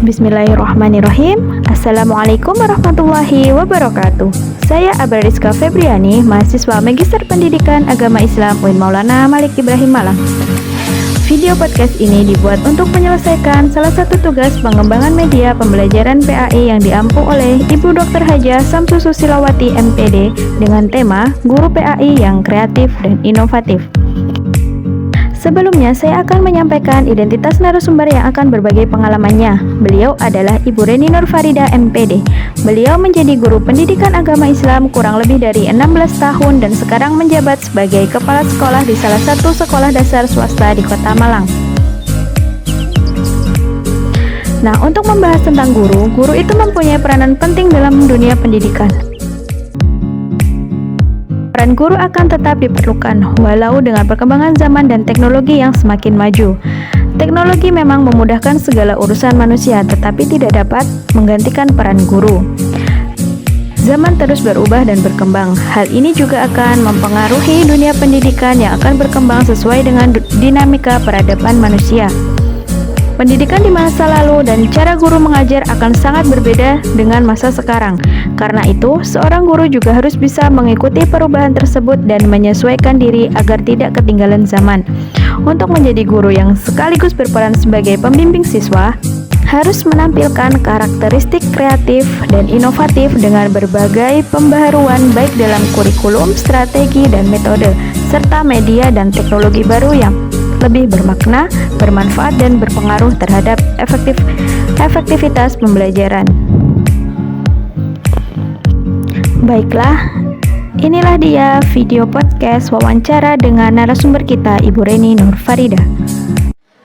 Bismillahirrahmanirrahim. Assalamualaikum warahmatullahi wabarakatuh. Saya Abra Rizka Febriani, mahasiswa Magister Pendidikan Agama Islam UIN Maulana Malik Ibrahim Malang. Video podcast ini dibuat untuk menyelesaikan salah satu tugas pengembangan media pembelajaran PAI yang diampu oleh Ibu Dr. Hajah Samsu Susilawati MPD dengan tema Guru PAI yang Kreatif dan Inovatif. Sebelumnya, saya akan menyampaikan identitas narasumber yang akan berbagi pengalamannya. Beliau adalah Ibu Reni Nur Farida MPD. Beliau menjadi guru pendidikan agama Islam kurang lebih dari 16 tahun dan sekarang menjabat sebagai kepala sekolah di salah satu sekolah dasar swasta di Kota Malang. Nah, untuk membahas tentang guru itu mempunyai peranan penting dalam dunia pendidikan. Peran guru akan tetap diperlukan, walau dengan perkembangan zaman dan teknologi yang semakin maju. Teknologi memang memudahkan segala urusan manusia, tetapi tidak dapat menggantikan peran guru. Zaman terus berubah dan berkembang. Hal ini juga akan mempengaruhi dunia pendidikan yang akan berkembang sesuai dengan dinamika peradaban manusia. Pendidikan di masa lalu dan cara guru mengajar akan sangat berbeda dengan masa sekarang. Karena itu, seorang guru juga harus bisa mengikuti perubahan tersebut dan menyesuaikan diri agar tidak ketinggalan zaman. Untuk menjadi guru yang sekaligus berperan sebagai pembimbing siswa, harus menampilkan karakteristik kreatif dan inovatif dengan berbagai pembaharuan baik dalam kurikulum, strategi, dan metode, serta media dan teknologi baru yang lebih bermakna, bermanfaat, dan berpengaruh terhadap efektivitas pembelajaran. Baiklah, inilah dia video podcast wawancara dengan narasumber kita, Ibu Reni Nur Farida.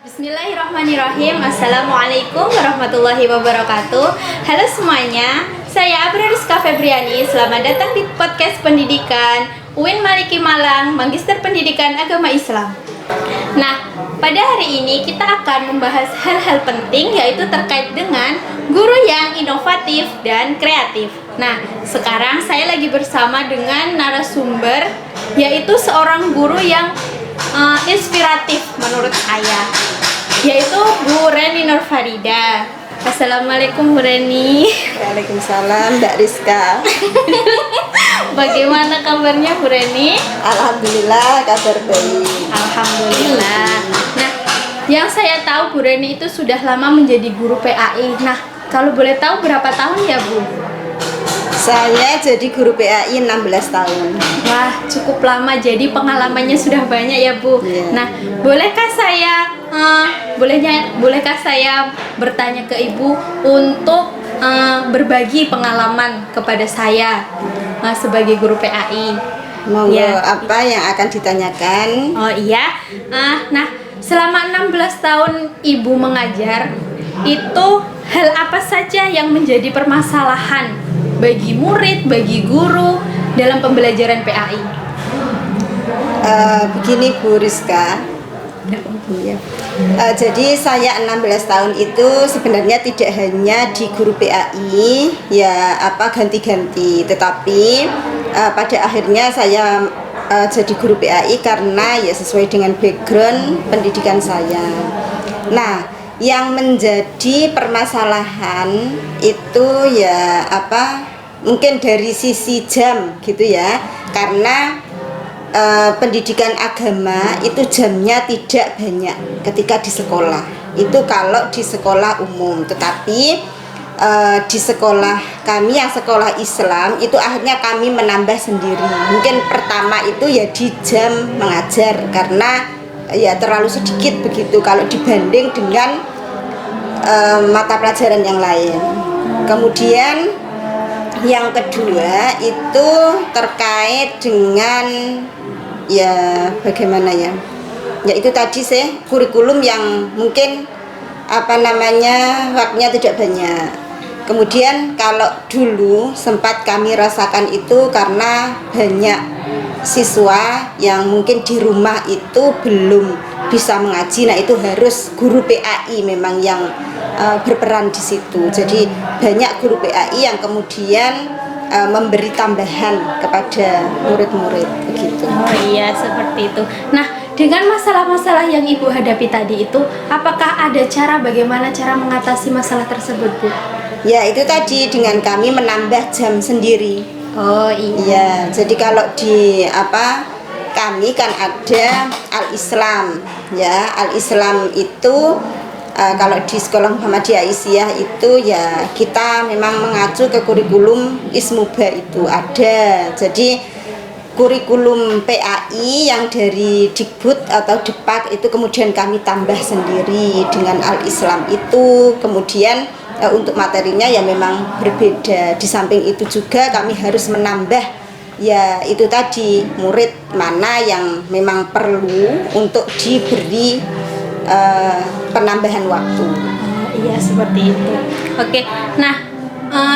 Bismillahirrahmanirrahim. Assalamualaikum warahmatullahi wabarakatuh. Halo semuanya, saya Abra Rizka Febriani. Selamat datang di podcast pendidikan UIN Maliki Malang, Magister Pendidikan Agama Islam. Nah, pada hari ini kita akan membahas hal-hal penting, yaitu terkait dengan guru yang inovatif dan kreatif. Nah, sekarang saya lagi bersama dengan narasumber, yaitu seorang guru yang inspiratif menurut saya, yaitu Bu Reni Nur Farida. Assalamualaikum Bu Reni. Waalaikumsalam Mbak Rizka. Bagaimana kabarnya Bu Reni? Alhamdulillah kabar baik. Alhamdulillah. Nah, yang saya tahu Bu Reni itu sudah lama menjadi guru PAI. Nah, kalau boleh tahu berapa tahun ya Bu? Saya jadi guru PAI 16 tahun. Wah, cukup lama, jadi pengalamannya sudah banyak ya Bu. Yeah. Nah, bolehkah saya bertanya ke Ibu untuk berbagi pengalaman kepada saya sebagai guru PAI? Monggo, Ya. apa yang akan ditanyakan? Oh iya. Nah, selama 16 tahun Ibu mengajar, itu hal apa saja yang menjadi permasalahan bagi murid, bagi guru dalam pembelajaran PAI? Begini Bu Rizka. Iya. Jadi saya 16 tahun itu sebenarnya tidak hanya di guru PAI ya ganti-ganti, tetapi pada akhirnya saya jadi guru PAI karena ya sesuai dengan background pendidikan saya. Nah, yang menjadi permasalahan itu ya mungkin dari sisi jam gitu ya, karena pendidikan agama itu jamnya tidak banyak ketika di sekolah. Itu kalau di sekolah umum, tetapi di sekolah kami yang sekolah Islam itu akhirnya kami menambah sendiri. Mungkin pertama itu ya di jam mengajar karena ya terlalu sedikit begitu kalau dibanding dengan mata pelajaran yang lain. Kemudian yang kedua itu terkait dengan ya bagaimana ya itu tadi sih kurikulum yang mungkin waktunya tidak banyak. Kemudian kalau dulu sempat kami rasakan itu karena banyak siswa yang mungkin di rumah itu belum bisa mengaji. Nah, itu harus guru PAI memang yang berperan di situ. Jadi banyak guru PAI yang kemudian memberi tambahan kepada murid-murid begitu. Oh iya, seperti itu. Nah, dengan masalah-masalah yang Ibu hadapi tadi itu, apakah ada bagaimana cara mengatasi masalah tersebut, Bu? Ya, itu tadi dengan kami menambah jam sendiri. Oh iya. Ya, jadi kalau di kami kan ada Al-Islam. Ya, Al-Islam itu kalau di sekolah Muhammadiyah Aisyah itu ya kita memang mengacu ke kurikulum Ismuba itu ada. Jadi kurikulum PAI yang dari Dikbud atau Depak itu kemudian kami tambah sendiri dengan Al-Islam itu. Kemudian untuk materinya ya memang berbeda. Di samping itu juga kami harus menambah ya itu tadi murid mana yang memang perlu untuk diberi penambahan waktu. Iya seperti itu. Oke, nah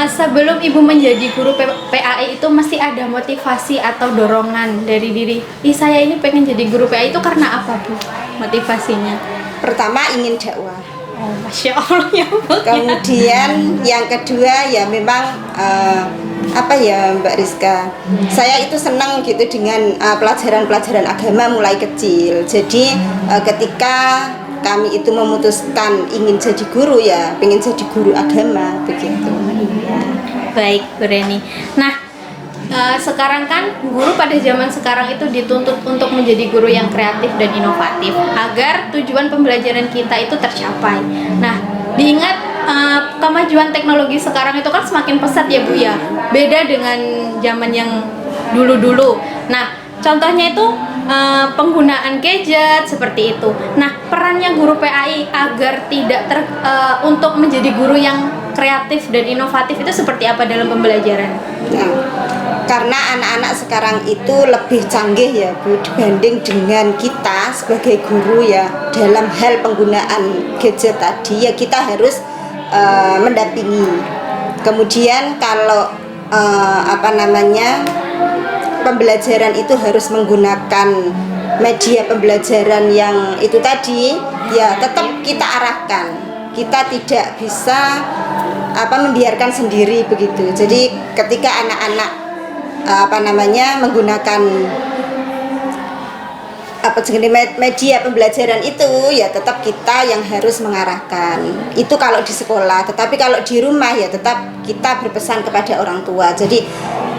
sebelum Ibu menjadi guru PAI itu mesti ada motivasi atau dorongan dari diri. Saya ini pengen jadi guru PAI itu karena apa, Bu? Motivasinya? Pertama ingin dakwah. Oh, Masya Allah ya, Bu. Kemudian yang kedua ya memang Mbak Rizka, saya itu senang gitu dengan pelajaran-pelajaran agama mulai kecil. Jadi ketika kami itu memutuskan ingin jadi guru ya pengen jadi guru agama begitu. Iya. Baik, Bu Reni. Nah, sekarang kan guru pada zaman sekarang itu dituntut untuk menjadi guru yang kreatif dan inovatif agar tujuan pembelajaran kita itu tercapai. Nah, diingat kemajuan teknologi sekarang itu kan semakin pesat ya Bu ya, beda dengan zaman yang dulu-dulu. Nah, contohnya itu penggunaan gadget seperti itu. Nah, perannya guru PAI agar tidak untuk menjadi guru yang kreatif dan inovatif itu seperti apa dalam pembelajaran? Nah, karena anak-anak sekarang itu lebih canggih ya Bu dibanding dengan kita sebagai guru ya dalam hal penggunaan gadget tadi ya kita harus mendampingi. Kemudian kalau pembelajaran itu harus menggunakan media pembelajaran yang itu tadi ya tetap kita arahkan. Kita tidak bisa membiarkan sendiri begitu. Jadi ketika anak-anak menggunakan media pembelajaran itu ya tetap kita yang harus mengarahkan. Itu kalau di sekolah, tetapi kalau di rumah ya tetap kita berpesan kepada orang tua. Jadi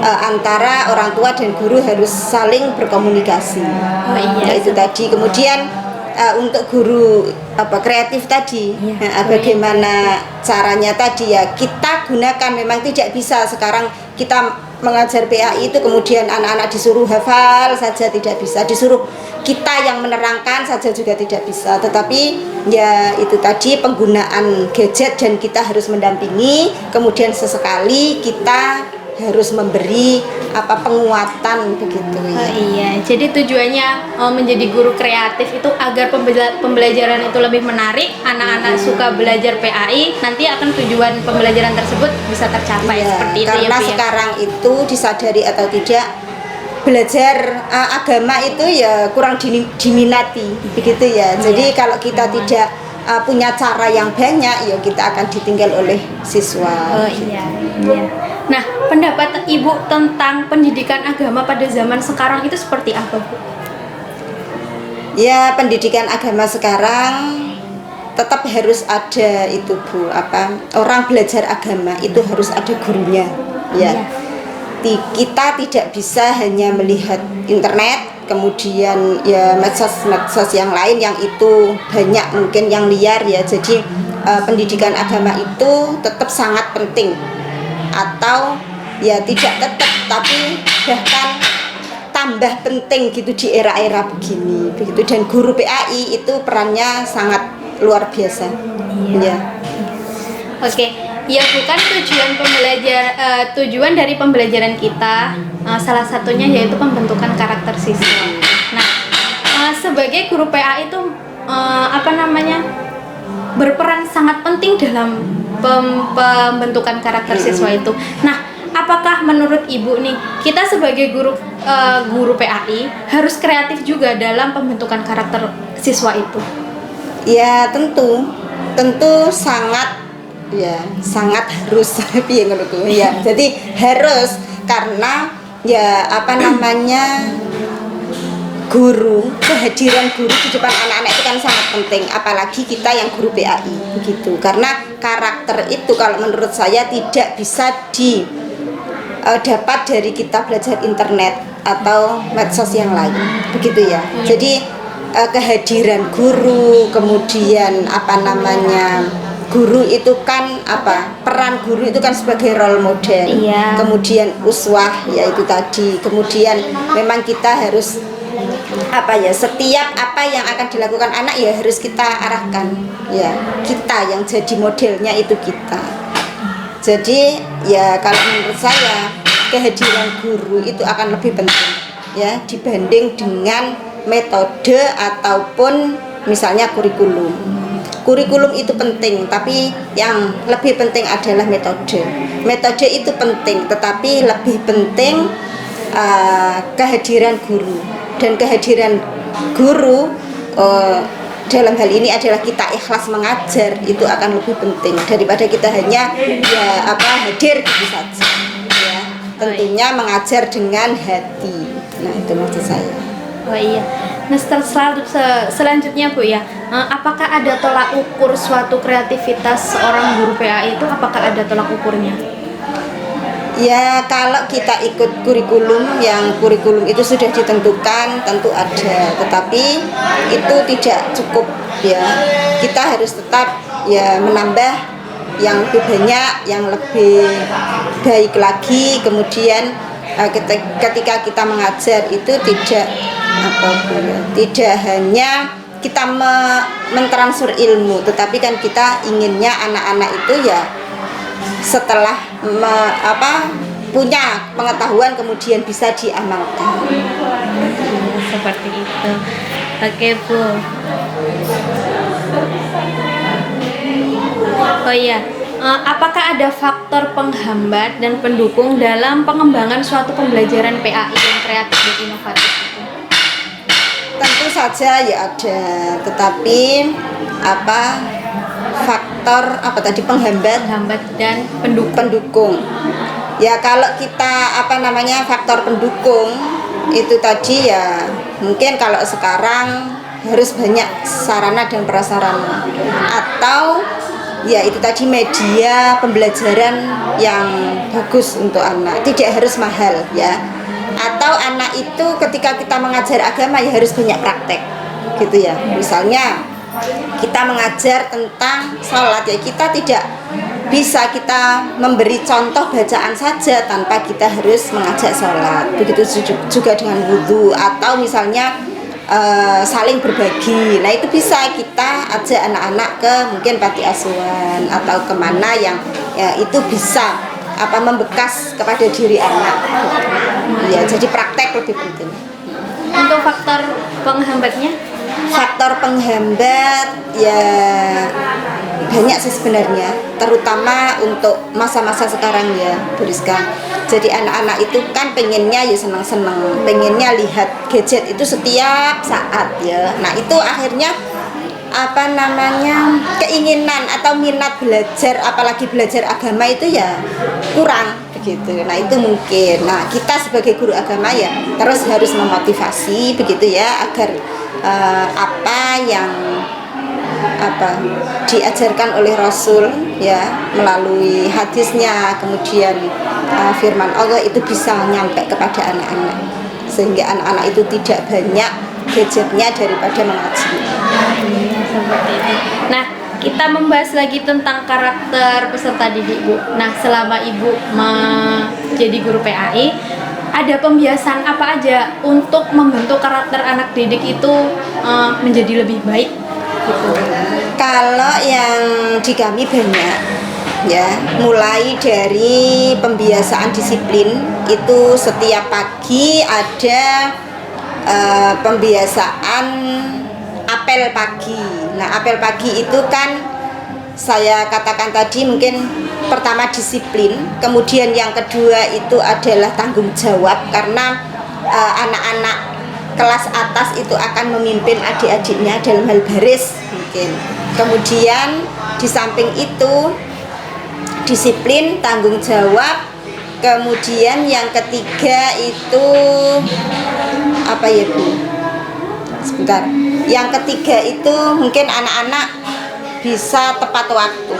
antara orang tua dan guru harus saling berkomunikasi. Oh iya. Itu tadi. Kemudian untuk guru kreatif tadi, bagaimana caranya tadi ya kita gunakan. Memang tidak bisa sekarang kita mengajar PAI itu kemudian anak-anak disuruh hafal saja tidak bisa, disuruh kita yang menerangkan saja juga tidak bisa. Tetapi ya itu tadi penggunaan gadget dan kita harus mendampingi. Kemudian sesekali kita harus memberi penguatan begitu ya. Oh iya, jadi tujuannya menjadi guru kreatif itu agar pembelajaran itu lebih menarik, anak-anak suka belajar PAI, nanti akan tujuan pembelajaran tersebut bisa tercapai Ya, seperti itu karena ya Bu ya. sekarang itu disadari atau tidak belajar agama itu ya kurang diminati begitu ya. Jadi kalau kita tidak punya cara yang banyak ya kita akan ditinggal oleh siswa. Oh iya, iya. Nah, pendapat Ibu tentang pendidikan agama pada zaman sekarang itu seperti apa, Bu? Ya, pendidikan agama sekarang tetap harus ada itu Bu, orang belajar agama itu harus ada gurunya. Ya. Kita tidak bisa hanya melihat internet, kemudian ya medsos yang lain yang itu banyak mungkin yang liar ya. Jadi pendidikan agama itu tetap sangat penting. Atau ya tidak tetap tapi bahkan tambah penting gitu di era-era begini begitu. Dan guru PAI itu perannya sangat luar biasa. Ya. Oke, ya bukan tujuan dari pembelajaran kita salah satunya yaitu pembentukan karakter siswa. Nah, sebagai guru PAI itu berperan sangat penting dalam pembentukan karakter siswa itu. Nah, apakah menurut Ibu nih kita sebagai guru PAI harus kreatif juga dalam pembentukan karakter siswa itu? Ya tentu sangat harus ya. Jadi harus karena ya guru, kehadiran guru di depan anak-anak itu kan sangat penting, apalagi kita yang guru PAI begitu. Karena karakter itu kalau menurut saya tidak bisa dapat dari kita belajar internet atau medsos yang lain begitu ya. Jadi kehadiran guru, kemudian guru itu kan peran guru itu kan sebagai role model, kemudian uswah yaitu tadi, kemudian memang kita harus setiap apa yang akan dilakukan anak ya harus kita arahkan ya, kita yang jadi modelnya itu kita. Jadi ya kalau menurut saya kehadiran guru itu akan lebih penting ya dibanding dengan metode ataupun misalnya kurikulum. Kurikulum itu penting, tapi yang lebih penting adalah metode. Metode itu penting, tetapi lebih penting kehadiran guru. Dan kehadiran guru dalam hal ini adalah kita ikhlas mengajar, itu akan lebih penting daripada kita hanya hadir gitu saja. Ya, tentunya mengajar dengan hati. Nah, itu maksud saya. Oh iya. Nah, selanjutnya Bu ya, apakah ada tolak ukur suatu kreativitas seorang guru PAI itu? Apakah ada tolak ukurnya? Ya, kalau kita ikut kurikulum itu sudah ditentukan tentu ada, tetapi itu tidak cukup ya. Kita harus tetap ya menambah yang lebih banyak, yang lebih baik lagi. Kemudian ketika kita mengajar itu tidak hanya kita mentransfer ilmu, tetapi kan kita inginnya anak-anak itu ya setelah punya pengetahuan kemudian bisa diamalkan. Seperti itu. Oke Bu. Oh iya, apakah ada faktor penghambat dan pendukung dalam pengembangan suatu pembelajaran PAI yang kreatif dan inovatif itu? Tentu saja ya ada, tetapi faktor penghambat dan pendukung. Ya kalau kita faktor pendukung itu tadi ya mungkin kalau sekarang harus banyak sarana dan prasarana, atau ya itu tadi media pembelajaran yang bagus untuk anak, tidak harus mahal ya. Atau anak itu ketika kita mengajar agama ya harus banyak praktek gitu ya. Misalnya kita mengajar tentang sholat ya, kita tidak bisa kita memberi contoh bacaan saja tanpa kita harus mengajak sholat. Begitu juga dengan wudhu, atau misalnya saling berbagi. Nah itu bisa kita ajak anak-anak ke mungkin panti asuhan atau kemana yang ya itu bisa membekas kepada diri anak. Ya, jadi praktek lebih penting. Untuk faktor penghambatnya? Faktor penghambat ya banyak sih sebenarnya, terutama untuk masa-masa sekarang ya Bu Rizka. Jadi anak-anak itu kan pengennya ya senang-senang, pengennya lihat gadget itu setiap saat ya. Nah itu akhirnya keinginan atau minat belajar, apalagi belajar agama itu ya kurang begitu. Nah itu mungkin. Nah kita sebagai guru agama ya terus harus memotivasi begitu ya, agar apa yang diajarkan oleh Rasul ya melalui hadisnya, kemudian firman Allah itu bisa nyampe kepada anak-anak, sehingga anak-anak itu tidak banyak gadgetnya daripada mengaji. Seperti itu. Nah, kita membahas lagi tentang karakter peserta didik Bu. Nah, selama Ibu menjadi guru PAI, ada pembiasaan apa aja untuk membentuk karakter anak didik itu menjadi lebih baik gitu? Kalau yang di kami banyak ya, mulai dari pembiasaan disiplin itu setiap pagi ada pembiasaan apel pagi. Nah, apel pagi itu kan saya katakan tadi mungkin pertama disiplin, kemudian yang kedua itu adalah tanggung jawab, karena anak-anak kelas atas itu akan memimpin adik-adiknya dalam hal baris mungkin. Kemudian di samping itu disiplin, tanggung jawab, kemudian yang ketiga itu apa ya Bu? sebentar. Yang ketiga itu mungkin anak-anak bisa tepat waktu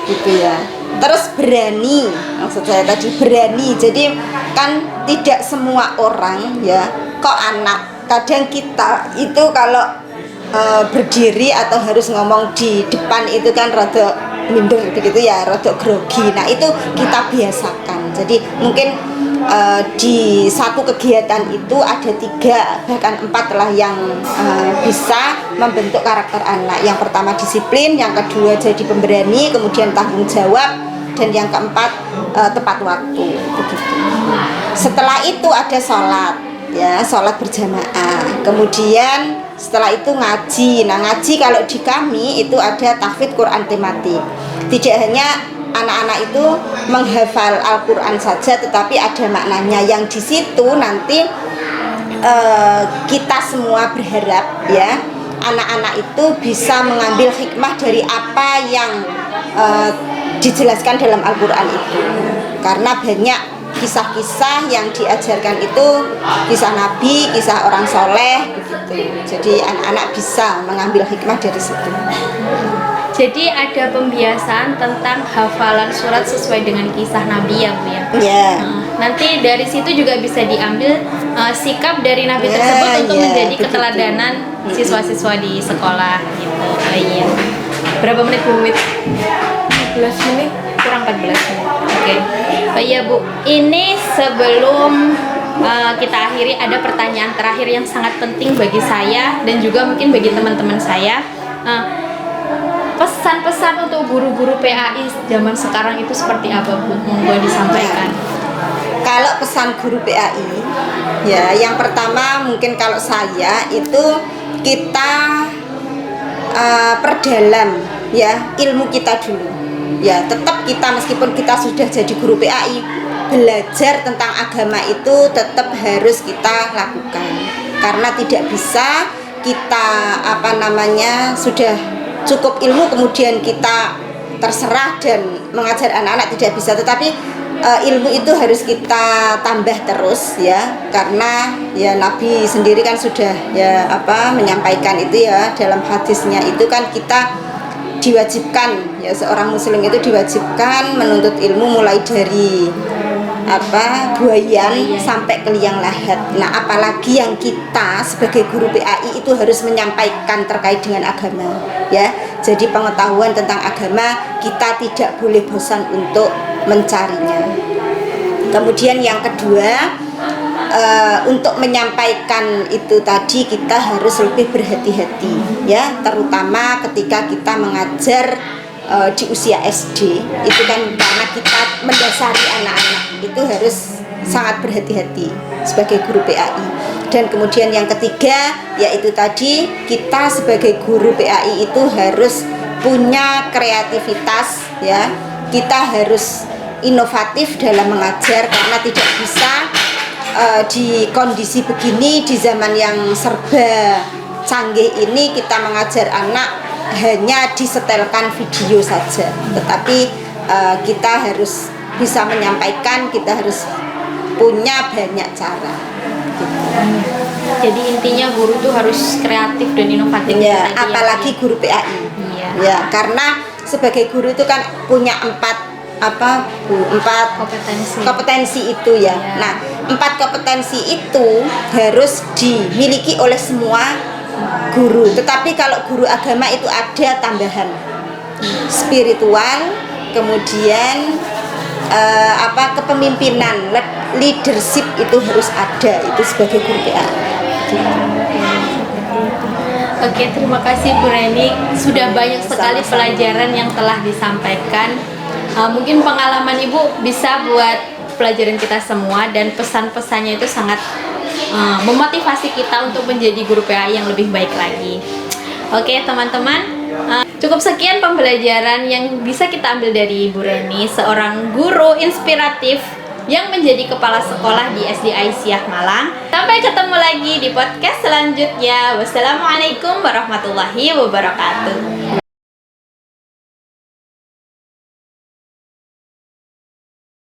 gitu ya. Terus berani, maksud saya tadi berani. Jadi kan tidak semua orang ya, kok anak, kadang kita itu kalau berdiri atau harus ngomong di depan itu kan rada minder begitu ya, rada grogi. Nah itu kita biasakan. Jadi mungkin di satu kegiatan itu ada 3 bahkan 4 lah yang bisa membentuk karakter anak. Yang pertama disiplin, yang kedua jadi pemberani, kemudian tanggung jawab, dan yang keempat tepat waktu begitu. Setelah itu ada sholat ya, sholat berjamaah. Kemudian setelah itu ngaji. Nah ngaji kalau di kami itu ada tahfidz Quran tematik. Tidak hanya anak-anak itu menghafal Al-Quran saja, tetapi ada maknanya yang di situ nanti kita semua berharap ya anak-anak itu bisa mengambil hikmah dari apa yang dijelaskan dalam Al-Quran itu, karena banyak kisah-kisah yang diajarkan itu kisah Nabi, kisah orang soleh begitu. Jadi anak-anak bisa mengambil hikmah dari situ. Jadi ada pembiasaan tentang hafalan surat sesuai dengan kisah Nabi ya Bu ya? Iya. Nanti dari situ juga bisa diambil sikap dari Nabi tersebut untuk menjadi begitu. keteladanan siswa-siswa di sekolah gitu. Iya. Berapa menit Bu Wit? 14 menit? Kurang 14 menit. Oke. Oh iya Bu, ini sebelum kita akhiri ada pertanyaan terakhir yang sangat penting bagi saya dan juga mungkin bagi teman-teman saya. Pesan-pesan untuk guru-guru PAI zaman sekarang itu seperti apa Bu? Monggo disampaikan. Kalau pesan guru PAI ya, yang pertama mungkin kalau saya itu kita perdalam ya ilmu kita dulu. Ya, tetap kita meskipun kita sudah jadi guru PAI, belajar tentang agama itu tetap harus kita lakukan. Karena tidak bisa kita sudah cukup ilmu kemudian kita terserah dan mengajar anak-anak, tidak bisa. Tetapi ilmu itu harus kita tambah terus ya, karena ya Nabi sendiri kan sudah ya menyampaikan itu ya dalam hadisnya itu kan kita diwajibkan ya, seorang muslim itu diwajibkan menuntut ilmu mulai dari buayan sampai ke liang lahat. Nah apalagi yang kita sebagai guru PAI itu harus menyampaikan terkait dengan agama ya. Jadi pengetahuan tentang agama kita tidak boleh bosan untuk mencarinya. Kemudian yang kedua, untuk menyampaikan itu tadi kita harus lebih berhati-hati ya, terutama ketika kita mengajar di usia SD itu kan, karena kita mendasari anak-anak itu harus sangat berhati-hati sebagai guru PAI. Dan kemudian yang ketiga yaitu tadi kita sebagai guru PAI itu harus punya kreativitas ya, kita harus inovatif dalam mengajar karena tidak bisa di kondisi begini, di zaman yang serba canggih ini kita mengajar anak hanya disetelkan video saja, tetapi kita harus bisa menyampaikan, kita harus punya banyak cara gitu. Jadi intinya guru tuh harus kreatif dan inovatif ya, apalagi guru PAI ya, karena sebagai guru itu kan punya empat kompetensi itu ya. Nah 4 kompetensi itu harus dimiliki oleh semua guru. Tetapi kalau guru agama itu ada tambahan spiritual, kemudian kepemimpinan, leadership itu harus ada, itu sebagai guru PAI. Oke, terima kasih Bu Reni, sudah banyak sekali pelajaran yang telah disampaikan. Mungkin pengalaman Ibu bisa buat pelajaran kita semua, dan pesan-pesannya itu sangat memotivasi kita untuk menjadi guru PAI yang lebih baik lagi. Oke teman-teman, cukup sekian pembelajaran yang bisa kita ambil dari Ibu Reni, seorang guru inspiratif yang menjadi kepala sekolah di SD Aisyah Malang. Sampai ketemu lagi di podcast selanjutnya. Wassalamualaikum warahmatullahi wabarakatuh.